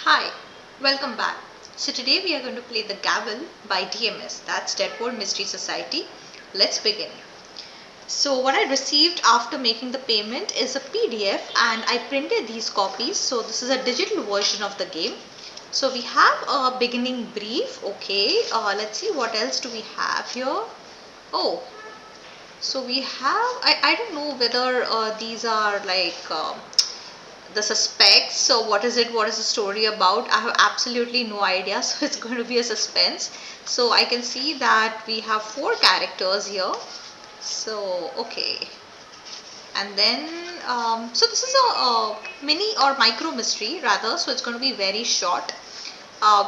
Hi, welcome back. So today we are going to play the Gavel by DMS, that's Deadbolt Mystery Society. Let's begin. So what I received after making the payment is a PDF and I printed these copies. So this is a digital version of the game. So we have a beginning brief. Okay, let's see what else do we have here. Oh, so we have, I don't know whether these are like the suspects. So what is the story about? I have absolutely no idea. So it's going to be a suspense. So I can see that we have 4 characters here. So okay, and then so this is a mini or micro mystery rather, so it's going to be very short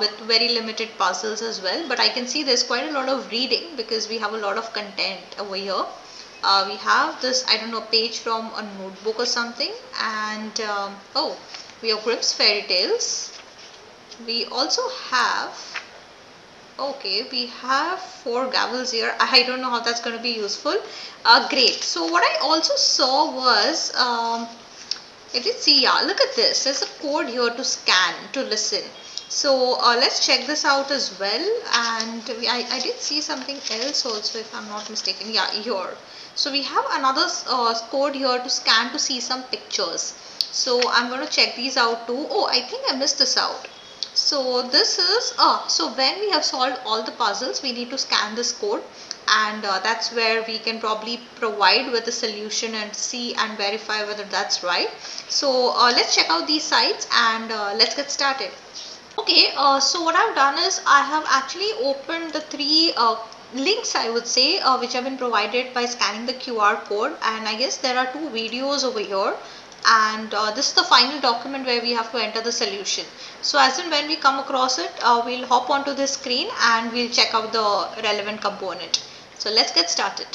with very limited puzzles as well, but I can see there's quite a lot of reading because we have a lot of content over here. We have this, I don't know, page from a notebook or something, and oh, we have Grimm's fairy tales. We also have, okay, we have 4 gavels here. I don't know how that's going to be useful. Great. So what I also saw was, I did see, yeah, look at this. There's a code here to scan, to listen. So let's check this out as well. And I did see something else also, if I'm not mistaken. Yeah, here. So we have another code here to scan to see some pictures. So I'm going to check these out too. Oh, I think I missed this out. So this is, so when we have solved all the puzzles, we need to scan this code, and that's where we can probably provide with the solution and see and verify whether that's right. So let's check out these sites and let's get started. Okay, so what I've done is I have actually opened the 3 links, I would say, which have been provided by scanning the QR code, and I guess there are 2 videos over here, and this is the final document where we have to enter the solution. So as and when we come across it, we'll hop onto this screen and we'll check out the relevant component. So let's get started.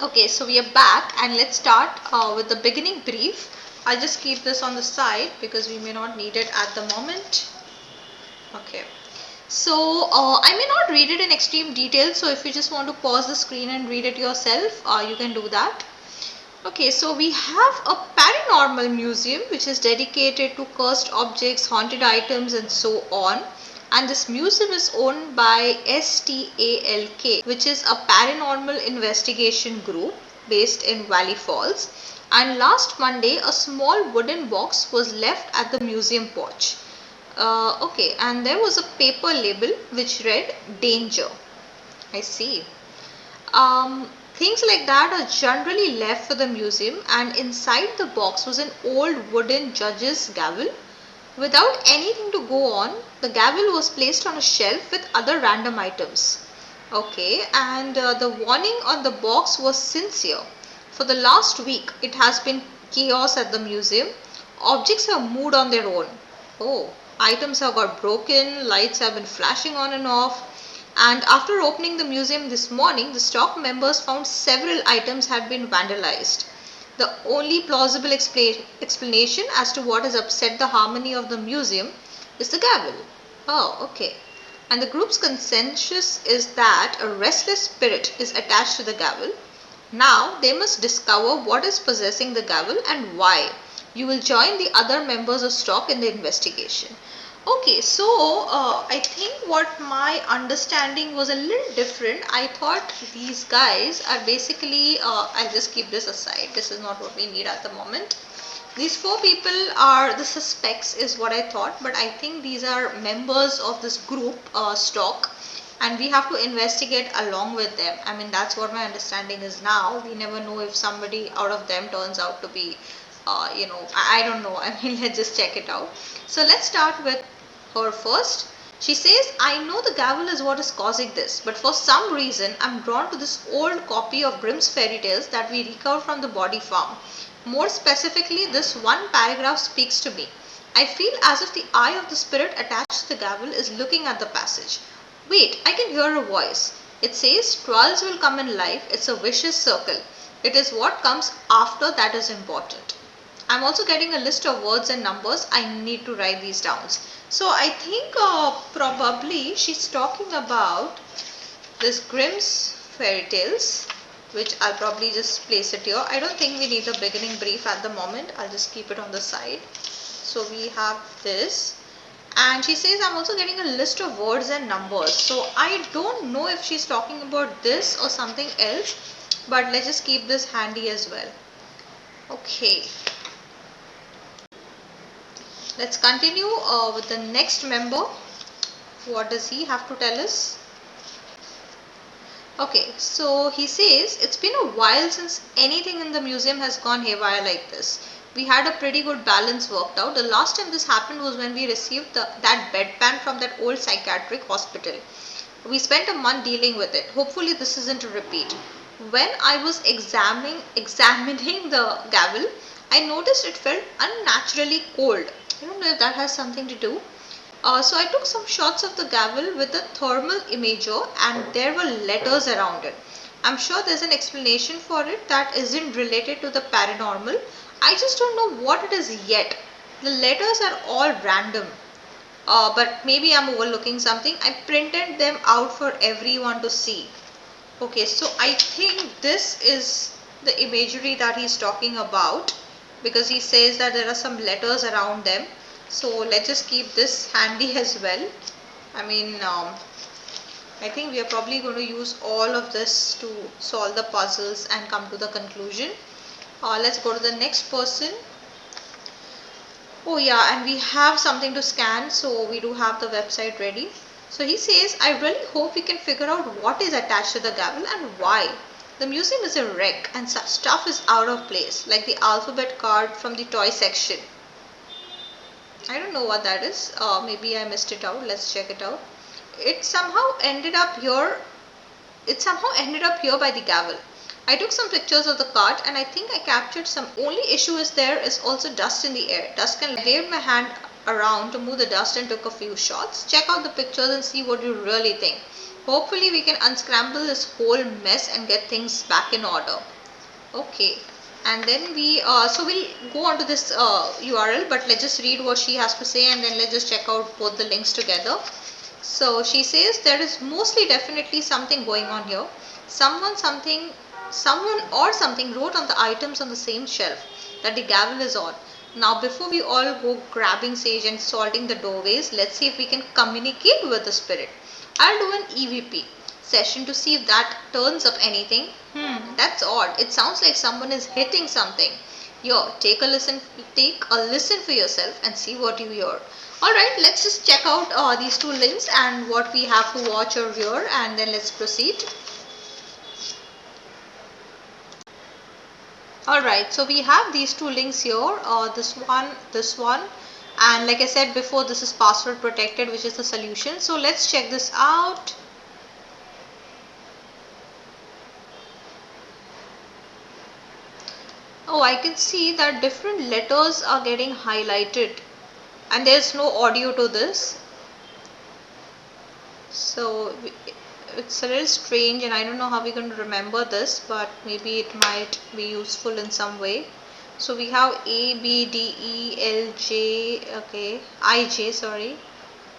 Okay, so we are back and let's start with the beginning brief. I'll just keep this on the side because we may not need it at the moment. Okay, so I may not read it in extreme detail, so if you just want to pause the screen and read it yourself, you can do that. Okay, so we have a paranormal museum which is dedicated to cursed objects, haunted items, and so on. And this museum is owned by STALK, which is a paranormal investigation group based in Valley Falls. And last Monday, a small wooden box was left at the museum porch. Okay, and there was a paper label which read danger. I see. Things like that are generally left for the museum, and inside the box was an old wooden judge's gavel. Without anything to go on, the gavel was placed on a shelf with other random items. Okay, and the warning on the box was sincere. For the last week, it has been chaos at the museum. Objects have moved on their own. Oh, items have got broken, lights have been flashing on and off. And after opening the museum this morning, the stock members found several items had been vandalized. The only plausible explanation as to what has upset the harmony of the museum is the gavel. Oh, okay. And the group's consensus is that a restless spirit is attached to the gavel. Now they must discover what is possessing the gavel and why. You will join the other members of stock in the investigation. Okay, so I think what my understanding was a little different. I thought these guys are basically, I'll just keep this aside. This is not what we need at the moment. These 4 people are the suspects is what I thought, but I think these are members of this group stock, and we have to investigate along with them. I mean, that's what my understanding is now. We never know if somebody out of them turns out to be, I don't know. I mean, let's just check it out. So let's start with her first. She says, I know the gavel is what is causing this, but for some reason I'm drawn to this old copy of Grimm's fairy tales that we recovered from the body farm. More specifically, this one paragraph speaks to me. I feel as if the eye of the spirit attached to the gavel is looking at the passage. Wait, I can hear a voice. It says, trolls will come in life. It's a vicious circle. It is what comes after that is important. I'm also getting a list of words and numbers. I need to write these down. So I think probably she's talking about this Grimm's fairy tales, which I'll probably just place it here. I don't think we need a beginning brief at the moment. I'll just keep it on the side. So we have this, And she says I'm also getting a list of words and numbers. So I don't know if she's talking about this or something else, but let's just keep this handy as well. Okay. Let's continue with the next member. What does he have to tell us? Okay, so he says it's been a while since anything in the museum has gone haywire like this. We had a pretty good balance worked out. The last time this happened was when we received that bedpan from that old psychiatric hospital. We spent a month dealing with it. Hopefully this isn't a repeat. When I was examining the gavel, I noticed it felt unnaturally cold. I don't know if that has something to do. So I took some shots of the gavel with a thermal imager and there were letters around it. I'm sure there's an explanation for it that isn't related to the paranormal. I just don't know what it is yet. The letters are all random. But maybe I'm overlooking something. I printed them out for everyone to see. Okay, so I think this is the imagery that he's talking about, because he says that there are some letters around them. So let's just keep this handy as well. I mean, I think we are probably going to use all of this to solve the puzzles and come to the conclusion. Let's go to the next person. Oh yeah, and we have something to scan, so we do have the website ready. So he says, I really hope we can figure out what is attached to the gavel and why. The museum is a wreck and such stuff is out of place, like the alphabet card from the toy section. I don't know what that is. Maybe I missed it out. Let's check it out. It somehow ended up here. It somehow ended up here by the gavel. I took some pictures of the cart and I think I captured some. Only issue is there is also dust in the air. Dust can waved my hand around to move the dust and took a few shots. Check out the pictures and see what you really think. Hopefully we can unscramble this whole mess and get things back in order. Okay. And then we'll go on to this URL, but let's just read what she has to say and then let's just check out both the links together. So she says there is mostly definitely something going on here. Someone or something wrote on the items on the same shelf that the gavel is on. Now before we all go grabbing sage and salting the doorways, let's see if we can communicate with the spirit. I'll do an EVP session to see if that turns up anything. That's odd. It sounds like someone is hitting something. Yo, take a listen for yourself and see what you hear. Alright, let's just check out these two links and what we have to watch or hear, and then let's proceed. Alright, so we have these two links here, this one, and like I said before, this is password protected, which is the solution. So let's check this out. Oh, I can see that different letters are getting highlighted and there's no audio to this. So it's a little strange and I don't know how we're going to remember this, but maybe it might be useful in some way. So we have A, B, D, E, L, J, okay, I, J, sorry.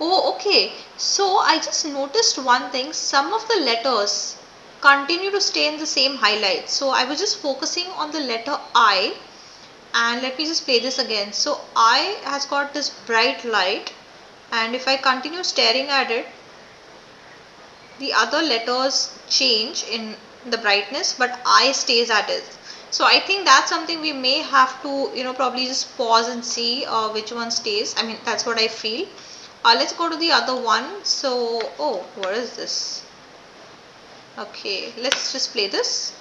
Oh, okay. So I just noticed one thing. Some of the letters continue to stay in the same highlight. So I was just focusing on the letter I, and let me just play this again. So I has got this bright light, and if I continue staring at it, the other letters change in the brightness, but I stays at it. So I think that's something we may have to, probably just pause and see which one stays. I mean, that's what I feel. Let's go to the other one. So, oh, what is this? Okay, let's just play this.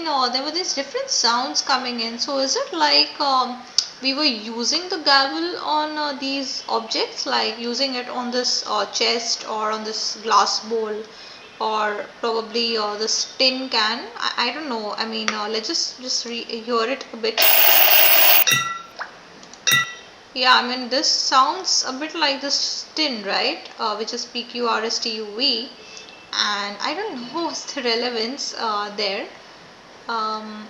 mean, there were these different sounds coming in. So is it like we were using the gavel on these objects, like using it on this chest or on this glass bowl, or probably this tin can? I don't know. I mean, let's just hear it a bit. Yeah, I mean, this sounds a bit like this tin, right? Which is PQRSTUV, and I don't know what's the relevance there. Um,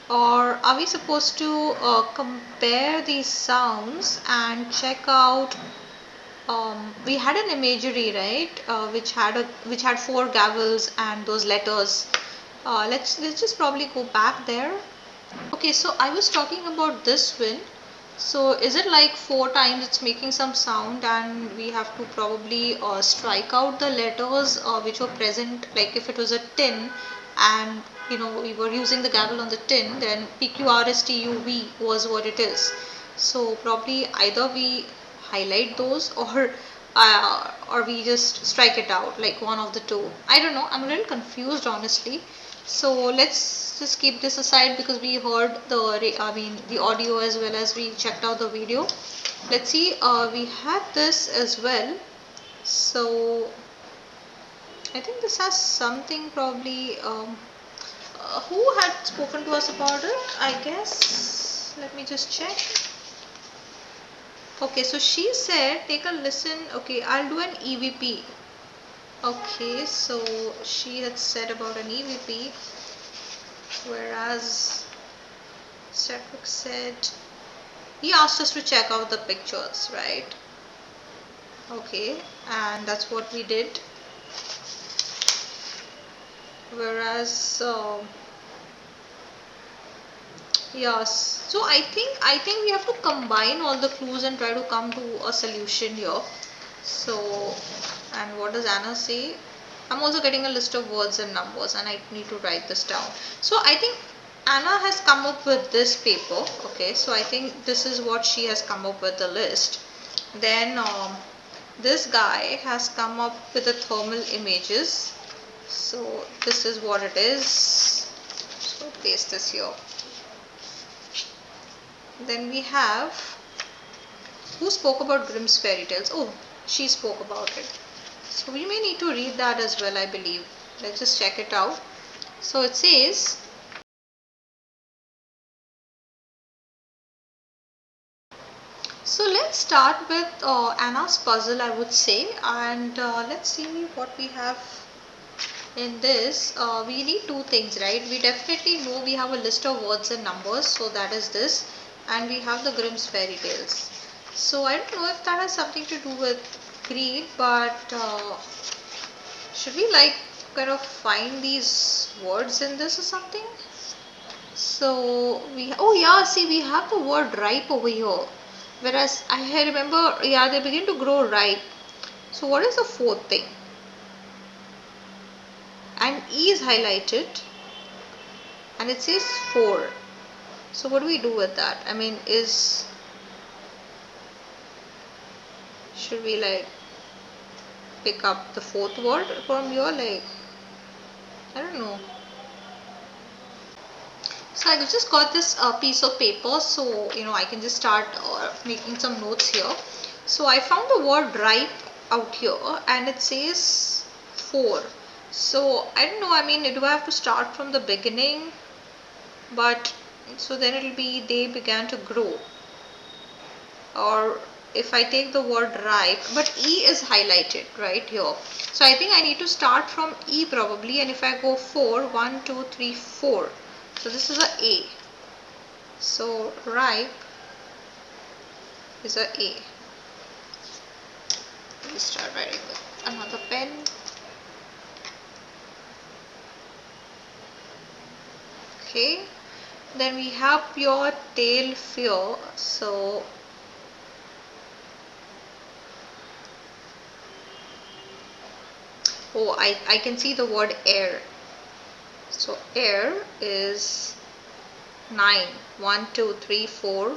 or are we supposed to compare these sounds and check out? We had an imagery, right, which had four gavels and those letters. Let's just probably go back there. Okay, so I was talking about this one. So is it like four times it's making some sound, and we have to probably strike out the letters which were present, like if it was a tin and we were using the gavel on the tin, then PQRSTUV was what it is. So probably either we highlight those or we just strike it out, like one of the two. I don't know, I'm a little confused honestly. So let's just keep this aside because we heard the audio as well as we checked out the video. Let's see, we had this as well. So I think this has something probably. Who had spoken to us about it? I guess. Let me just check. Okay, so she said, take a listen. Okay, I'll do an EVP. Okay, so she had said about an EVP, whereas Cedric said he asked us to check out the pictures, right? Okay, and that's what we did. Whereas, yes, so I think we have to combine all the clues and try to come to a solution here. So, and what does Anna say? I'm also getting a list of words and numbers, and I need to write this down. So I think Anna has come up with this paper. Okay, so I think this is what she has come up with, the list. Then this guy has come up with the thermal images. So this is what it is. So paste this here. Then we have, who spoke about Grimm's fairy tales? Oh, she spoke about it. So we may need to read that as well, I believe. Let's just check it out. So it says, so let's start with Anna's puzzle, I would say, and let's see what we have in this. We need two things, right? We definitely know we have a list of words and numbers, so that is this, and we have the Grimm's fairy tales. So I don't know if that has something to do with greed, but should we like kind of find these words in this or something? So oh yeah, see, we have the word ripe over here. Whereas I remember, yeah, they begin to grow ripe. So what is the fourth thing? And E is highlighted and it says 4. So what do we do with that? I mean, should we like pick up the fourth word from here? Like, I don't know. So I just got this piece of paper, so I can just start making some notes here. So I found the word ripe out here and it says 4. So I don't know, I mean, do I have to start from the beginning? But so then it will be they began to grow. Or if I take the word ripe, but E is highlighted right here. So I think I need to start from E probably, and if I go 4, 1, 2, 3, 4. So this is A. So ripe is A. Let me start writing with another pen. Okay. Then we have pure tail fear. So oh, I can see the word air. So air is 9. 1, 2, 3, 4.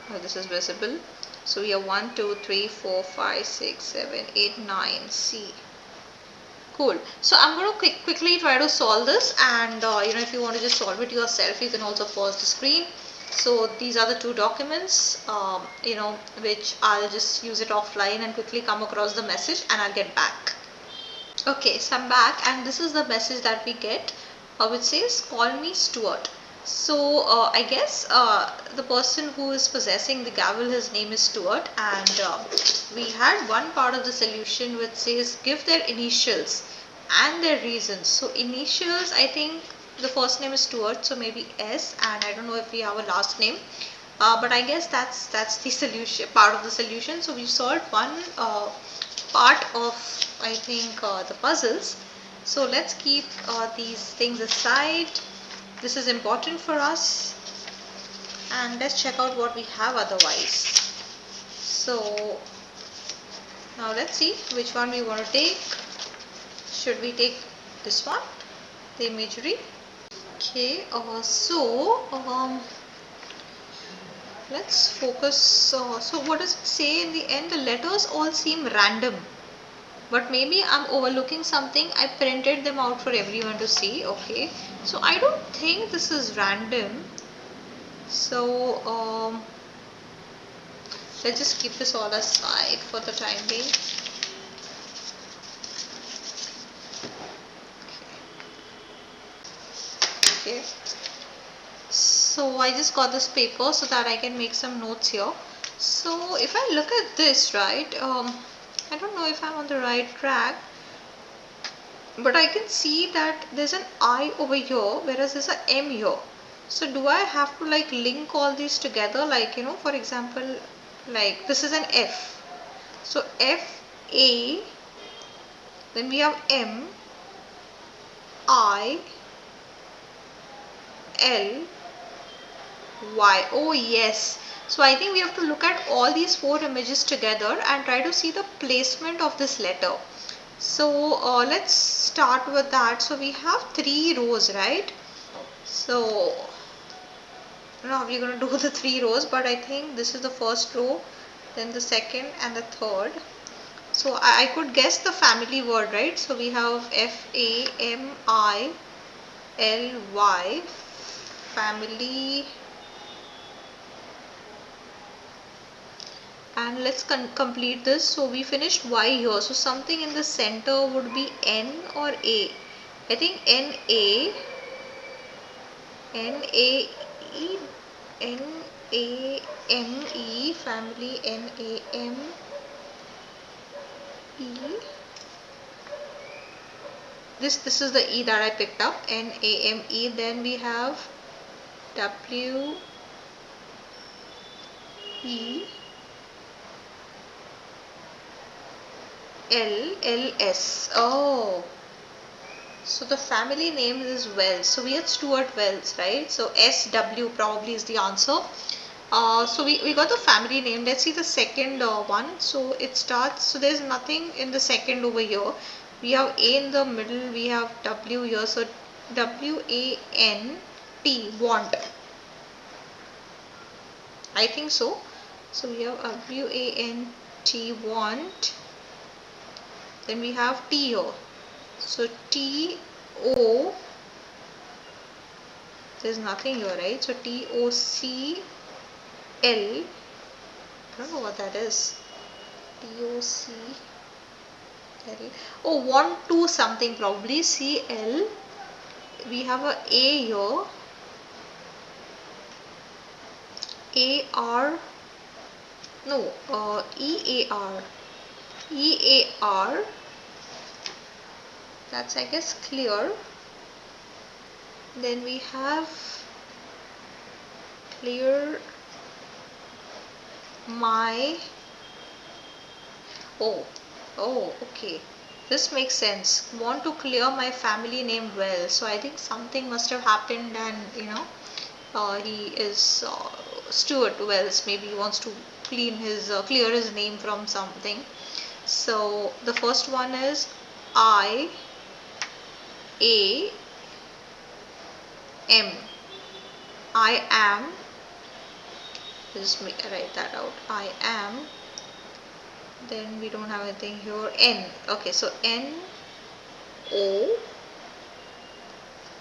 Oh, this is visible. So we have 1, 2, 3, 4, 5, 6, 7, 8, 9. C. Cool. So I'm going to quickly try to solve this, and if you want to just solve it yourself, you can also pause the screen. So these are the two documents, which I'll just use it offline and quickly come across the message, and I'll get back. Okay, so I'm back, and this is the message that we get, which says, "Call me Stuart." So I guess the person who is possessing the gavel, his name is Stuart, and we had one part of the solution which says give their initials and their reasons. So initials, I think the first name is Stuart, so maybe S, and I don't know if we have a last name. But I guess that's the solution, part of the solution. So we solved one part of, I think, the puzzles. So let's keep these things aside. This is important for us, and let's check out what we have otherwise. So now let's see which one we want to take. Should we take this one, the imagery? Okay, let's focus. So what does it say in the end? The letters all seem random, but maybe I'm overlooking something. I printed them out for everyone to see. Okay, so I don't think this is random. So let's just keep this all aside for the time being. Okay, so I just got this paper so that I can make some notes here. So if I look at this, right, I don't know if I'm on the right track, but I can see that there's an I over here, whereas there's an M here. So do I have to like link all these together, like, for example, like this is an F, so F A, then we have M I L Y. Oh yes. So I think we have to look at all these four images together and try to see the placement of this letter. So let's start with that. So we have 3 rows, right? So now we're going to do the 3 rows, but I think this is the first row, then the second and the third. So I could guess the family word, right? So we have FAMILY, family, and let's complete this. So we finished Y here, so something in the center would be N or A. I think NA, NAE, NAME, family, NAME. This is the E that I picked up, NAME. Then we have WE LLS. Oh, so the family name is Wells. So we had Stuart Wells, right? So SW probably is the answer. So we got the family name. Let's see the second one. So it starts, so there's nothing in the second over here. We have A in the middle, we have W here. So WANT, want. I think so. So we have WANT, want. Then we have T here. So TO, there's nothing here, right? So TOCL, I don't know what that is. TOCL, oh, want to something, probably CL. We have a A here. AR, no, EAR. EAR, that's, I guess, clear. Then we have clear my, oh, okay, this makes sense. Want to clear my family name well. So I think something must have happened, and he is Stuart Wells. Maybe he wants to clear his name from something. So the first one is I A M. I am. Just write that out. I am. Then we don't have anything here. N. Okay, so N O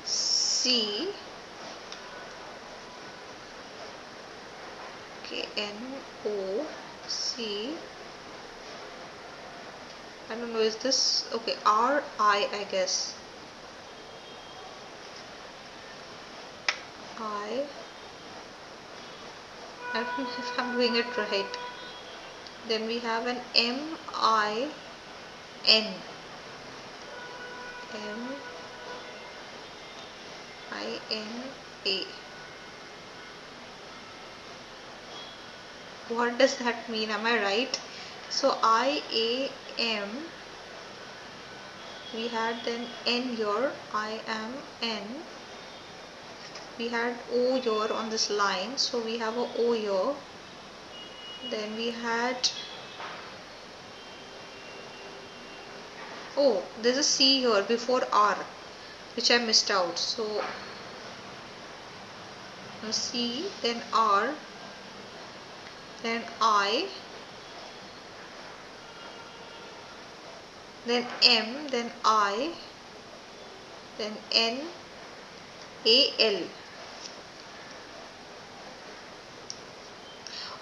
C, okay, N O C, I don't know, is this okay, R I guess, I don't know if I'm doing it right. Then we have an M I N, M I N A. What does that mean? Am I right? So I A M, we had then N here, I am N, we had O here on this line, so we have a O here. Then we had, oh, there's a C here before R, which I missed out. So C, then R, then I, then M, then I, then N, A, L.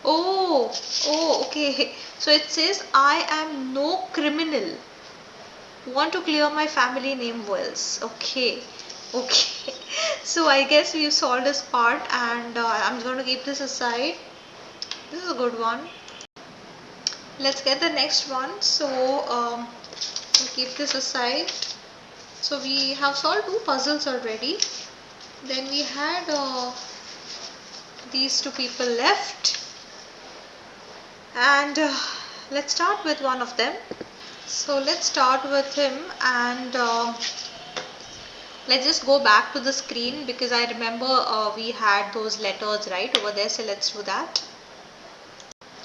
Oh, oh, okay. So it says, I am no criminal. Want to clear my family name wells. Okay, okay. So I guess we've solved this part, and I'm going to keep this aside. This is a good one. Let's get the next one. So we'll keep this aside. So we have solved two puzzles already. Then we had these two people left, and let's start with one of them. So let's start with him, and let's just go back to the screen because I remember we had those letters right over there. So let's do that.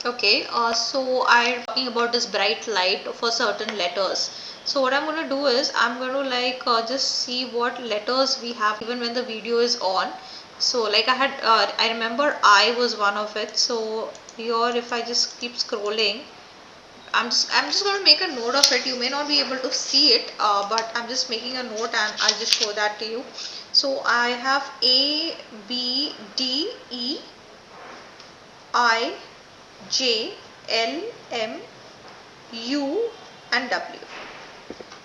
Okay, so I'm talking about this bright light for certain letters. So what I'm going to do is I'm going to just see what letters we have even when the video is on. So like I remember I was one of it. So here if I just keep scrolling, I'm just going to make a note of it. You may not be able to see it, but I'm just making a note and I'll just show that to you. So I have A, B, D, E, I, J, L, M, U and W.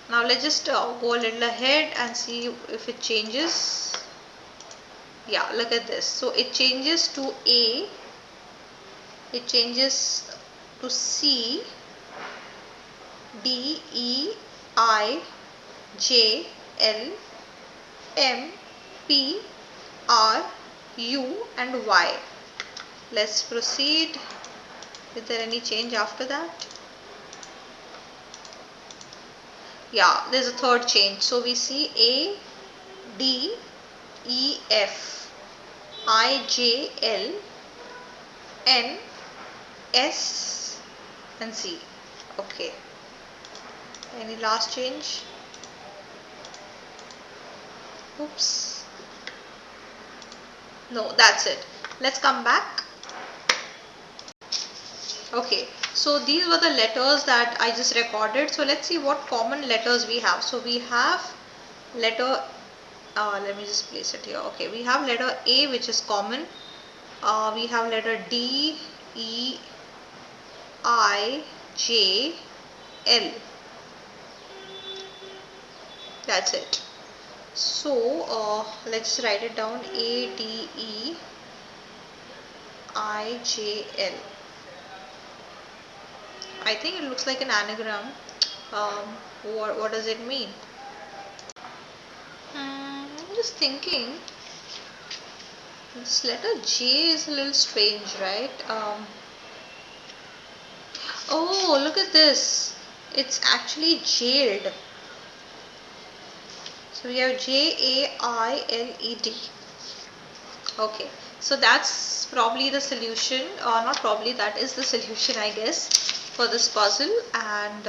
Now let's just go a little ahead and see if it changes. Yeah, look at this. So it changes to A, it changes to C, D, E, I, J, L, M, P, R, U and Y. Let's proceed. Is there any change after that? Yeah, there's a third change. So we see A, D, E, F, I, J, L, N, S and C. Okay. Any last change? Oops. No, that's it. Let's come back. Okay, so these were the letters that I just recorded. So let's see what common letters we have. So we have letter, let me just place it here. Okay, we have letter A, which is common. We have letter D, E, I, J, L. That's it. So let's write it down. A, D, E, I, J, L. I think it looks like an anagram. What does it mean? I'm just thinking. This letter J is a little strange, right? Oh, look at this. It's actually jailed. So we have Jailed. Okay, so that's probably the solution, or not probably, that is the solution, I guess, for this puzzle. And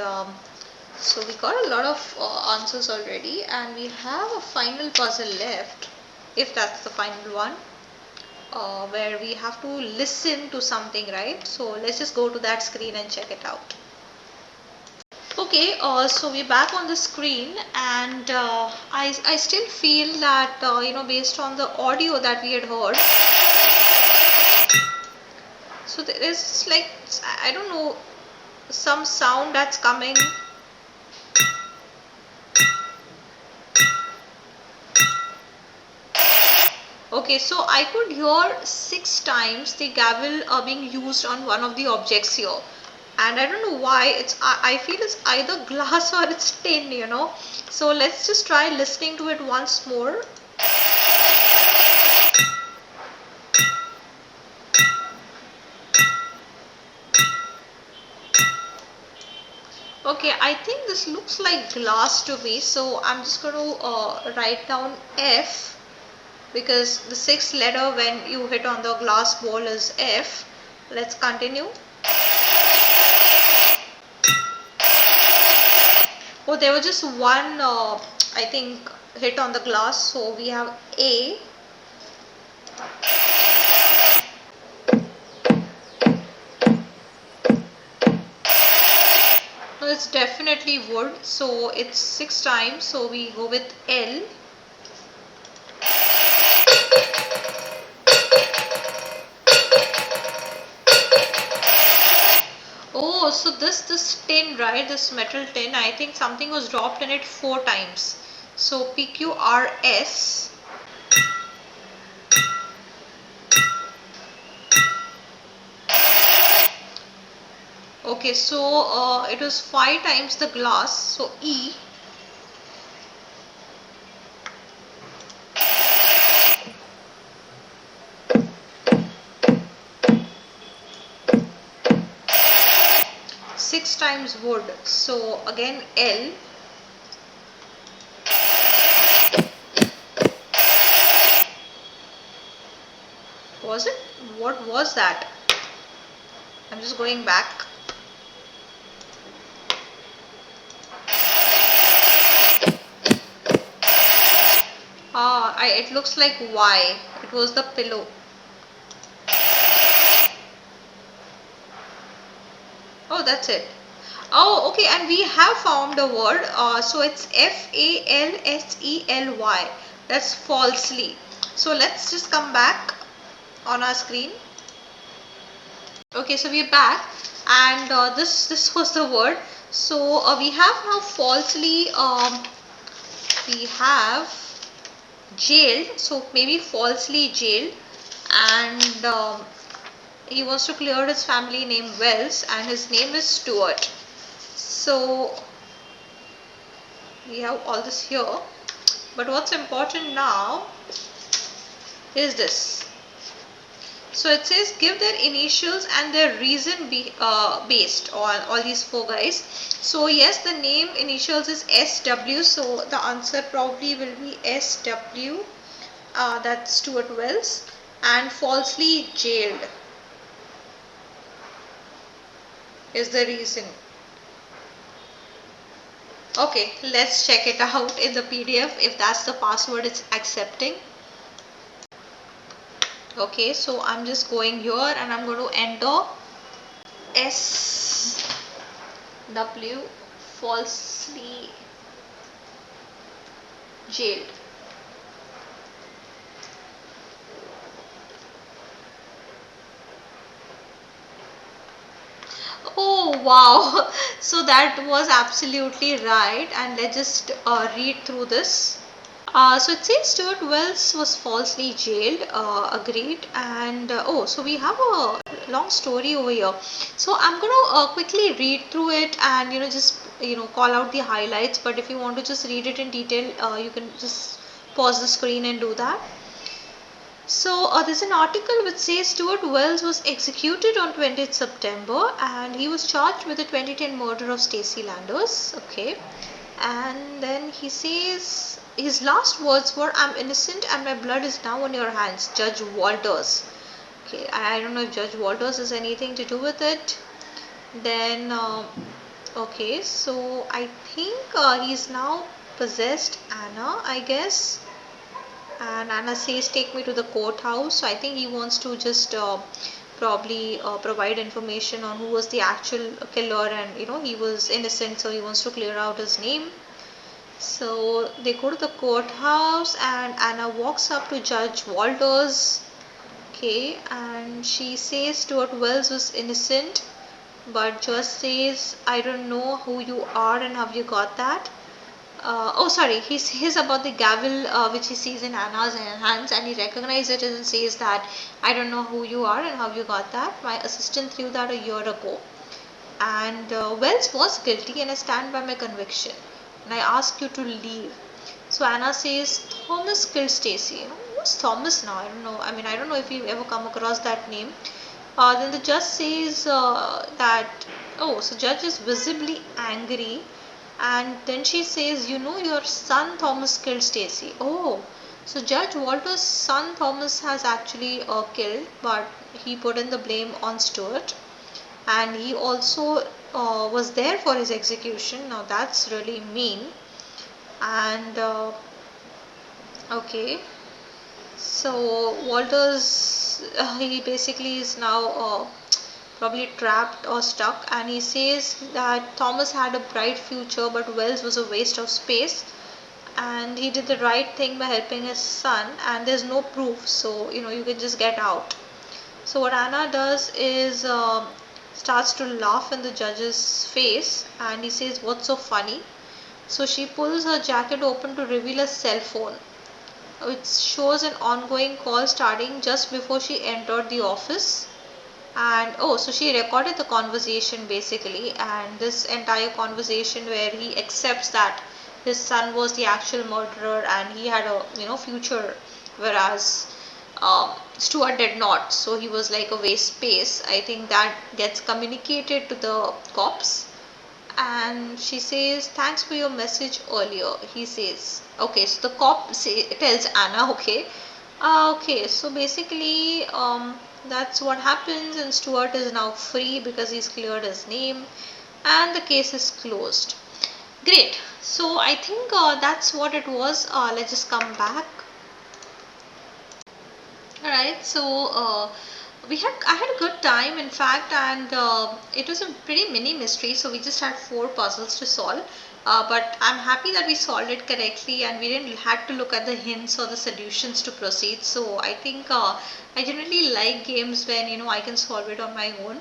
so we got a lot of answers already, and we have a final puzzle left, if that's the final one, where we have to listen to something, right? So let's just go to that screen and check it out. Okay, so we're back on the screen, and I still feel that based on the audio that we had heard, so there is like, I don't know, some sound that's coming. Okay, so I could hear 6 times the gavel being used on one of the objects here, and I don't know why. I feel it's either glass or it's tin. So let's just try listening to it once more. Okay, I think this looks like glass to me, so I'm just going to write down F, because the sixth letter when you hit on the glass ball is F. Let's continue. Oh, there was just one, I think, hit on the glass, so we have A. No, it's definitely wood, so it's 6 times, so we go with L. Oh, so this tin, right? This metal tin, I think something was dropped in it 4 times. So PQRS. Okay, so it was 5 times the glass. So E. Six times wood. So again L. Was it? What was that? I'm just going back. It looks like Y. It was the pillow. Oh, that's it. Oh, okay, and we have found a word. So it's Falsely. That's falsely. So let's just come back on our screen. Okay, so we're back, and this was the word. So we have now falsely. We have jailed. So maybe falsely jailed, and he wants to clear his family name Wells, and his name is Stuart. So we have all this here, but what's important now is this. So it says give their initials and their reason based on all these 4 guys. So yes, the name initials is SW, so the answer probably will be SW. That's Stuart Wells. And falsely jailed is the reason. Okay, let's check it out in the PDF if that's the password it's accepting. Okay, so I'm just going here and I'm going to enter SW falsely jailed. Oh wow, so that was absolutely right, and let's just read through this. So it says Stuart Wells was falsely jailed, agreed, and oh, so we have a long story over here. So I'm going to quickly read through it and just call out the highlights. But if you want to just read it in detail, you can just pause the screen and do that. So there's an article which says Stuart Wells was executed on 20th September and he was charged with the 2010 murder of Stacey Landers. Okay, and then he says his last words were, "I'm innocent and my blood is now on your hands, Judge Walters." Okay, I don't know if Judge Walters has anything to do with it. Then okay, so I think he's now possessed Anna, I guess. And Anna says, "Take me to the courthouse." So I think he wants to just probably provide information on who was the actual killer, and he was innocent, so he wants to clear out his name. So they go to the courthouse and Anna walks up to Judge Walters. Okay, and she says Stuart Wells was innocent, but Judge says, I don't know who you are and how you got that. Oh, sorry, he says about the gavel which he sees in Anna's hands, and he recognizes it and says that I don't know who you are and how you got that. My assistant threw that a year ago. And Wells was guilty, and I stand by my conviction. And I ask you to leave. So Anna says, Thomas killed Stacy. Who's Thomas now? I don't know. I mean, I don't know if you've ever come across that name. Then the judge says so judge is visibly angry, and then she says, your son Thomas killed Stacy. Oh, so Judge Walter's son Thomas has actually killed, but he put in the blame on Stuart, and he also was there for his execution. Now that's really mean. And okay, so Walters, he basically is now probably trapped or stuck, and he says that Thomas had a bright future, but Wells was a waste of space, and he did the right thing by helping his son, and there's no proof, so you can just get out. So what Anna does is starts to laugh in the judge's face, and he says, what's so funny? So she pulls her jacket open to reveal a cell phone. It shows an ongoing call starting just before she entered the office. And oh, so she recorded the conversation basically, and this entire conversation where he accepts that his son was the actual murderer and he had a future, whereas Stuart did not, so he was like a waste space. I think that gets communicated to the cops, and she says, thanks for your message earlier. He says, okay, so the cop tells Anna, okay, so basically that's what happens, and Stuart is now free because he's cleared his name, and the case is closed. Great. So I think that's what it was. Let's just come back. Alright, so I had a good time, in fact, and it was a pretty mini mystery, so we just had 4 puzzles to solve. But I'm happy that we solved it correctly, and we didn't had to look at the hints or the solutions to proceed. So I think I generally like games when I can solve it on my own.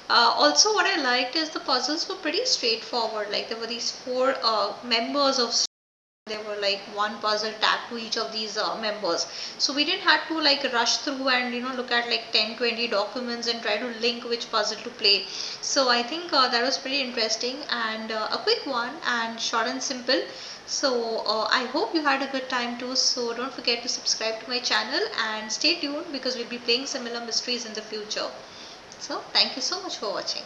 Also, what I liked is the puzzles were pretty straightforward. Like there were these 4 members of, there were like one puzzle tagged to each of these members, so we didn't have to like rush through and look at like 10-20 documents and try to link which puzzle to play. So I think that was pretty interesting, and a quick one and short and simple. So I hope you had a good time too, so don't forget to subscribe to my channel and stay tuned because we'll be playing similar mysteries in the future. So thank you so much for watching.